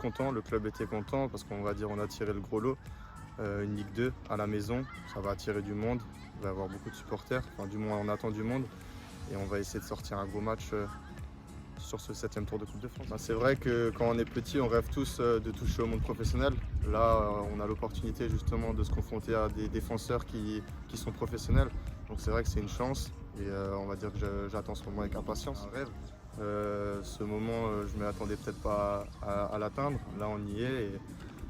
content, le club était content parce qu'on va dire on a tiré le gros lot. Une Ligue 2 à la maison, ça va attirer du monde, il va y avoir beaucoup de supporters, enfin, du moins on attend du monde et on va essayer de sortir un gros match sur ce 7e tour de Coupe de France. C'est vrai que quand on est petit, on rêve tous de toucher au monde professionnel. Là, on a l'opportunité justement de se confronter à des défenseurs qui sont professionnels. Donc c'est vrai que c'est une chance et on va dire que j'attends ce moment avec impatience. Un rêve. Ce moment, je ne m'attendais peut-être pas à l'atteindre. Là, on y est et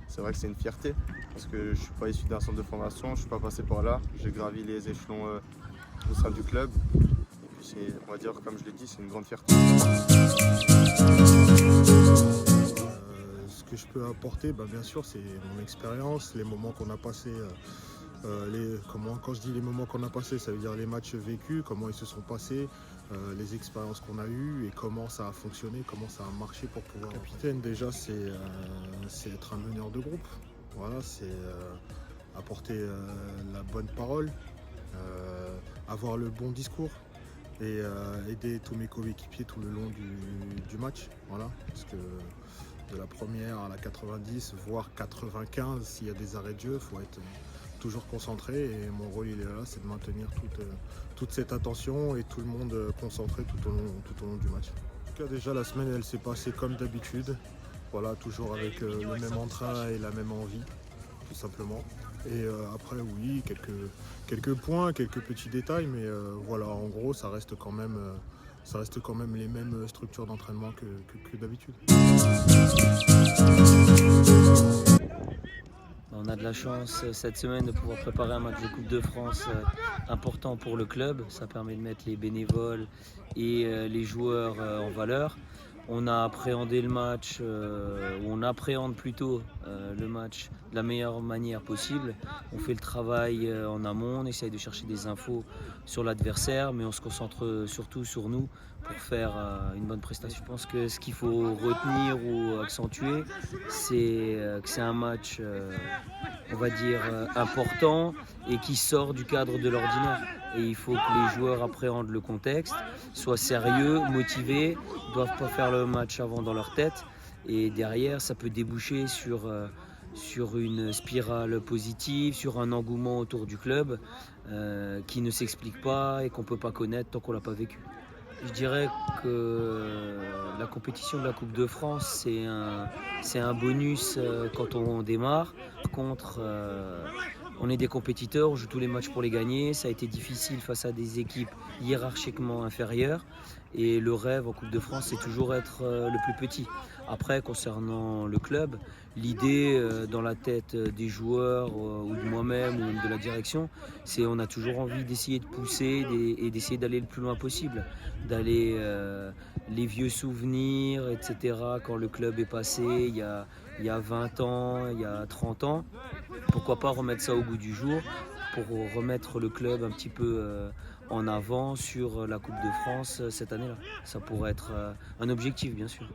c'est vrai que c'est une fierté parce que je ne suis pas issu d'un centre de formation, je ne suis pas passé par là. J'ai gravi les échelons au sein du club. Et puis on va dire, comme je l'ai dit, c'est une grande fierté. Ce que je peux apporter, bien sûr, c'est mon expérience, les moments qu'on a passés. Quand je dis les moments qu'on a passés, ça veut dire les matchs vécus, comment ils se sont passés, les expériences qu'on a eues et comment ça a fonctionné, comment ça a marché pour pouvoir. Le capitaine, déjà, c'est être un meneur de groupe. Voilà, c'est apporter la bonne parole, avoir le bon discours et aider tous mes coéquipiers tout le long du match. Voilà, parce que de la première à la 90, voire 95, s'il y a des arrêts de jeu, il faut être toujours concentré et mon rôle il est là, c'est de maintenir toute cette attention et tout le monde concentré tout au long du match. En tout cas, déjà la semaine elle s'est passée comme d'habitude, voilà, toujours avec le même entrain et la même envie, tout simplement. Et après oui, quelques points, quelques petits détails, mais voilà, en gros ça reste quand même les mêmes structures d'entraînement que d'habitude. On a de la chance cette semaine de pouvoir préparer un match de Coupe de France important pour le club. Ça permet de mettre les bénévoles et les joueurs en valeur. On a appréhendé le match, on appréhende plutôt le match de la meilleure manière possible. On fait le travail en amont, on essaye de chercher des infos sur l'adversaire, mais on se concentre surtout sur nous pour faire une bonne prestation. Je pense que ce qu'il faut retenir ou accentuer, c'est que c'est un match, on va dire, important et qui sort du cadre de l'ordinaire. Et il faut que les joueurs appréhendent le contexte, soient sérieux, motivés, ne doivent pas faire le match avant dans leur tête. Et derrière, ça peut déboucher sur une spirale positive, sur un engouement autour du club qui ne s'explique pas et qu'on ne peut pas connaître tant qu'on ne l'a pas vécu. Je dirais que la compétition de la Coupe de France, c'est un bonus quand on démarre. Par contre, on est des compétiteurs, on joue tous les matchs pour les gagner. Ça a été difficile face à des équipes hiérarchiquement inférieures. Et le rêve en Coupe de France, c'est toujours être le plus petit. Après, concernant le club, l'idée dans la tête des joueurs ou de moi-même ou de la direction, c'est on a toujours envie d'essayer de pousser et d'essayer d'aller le plus loin possible, d'aller les vieux souvenirs, etc. Quand le club est passé il y a 20 ans, il y a 30 ans, pourquoi pas remettre ça au goût du jour pour remettre le club un petit peu en avant sur la Coupe de France cette année-là. Ça pourrait être un objectif, bien sûr.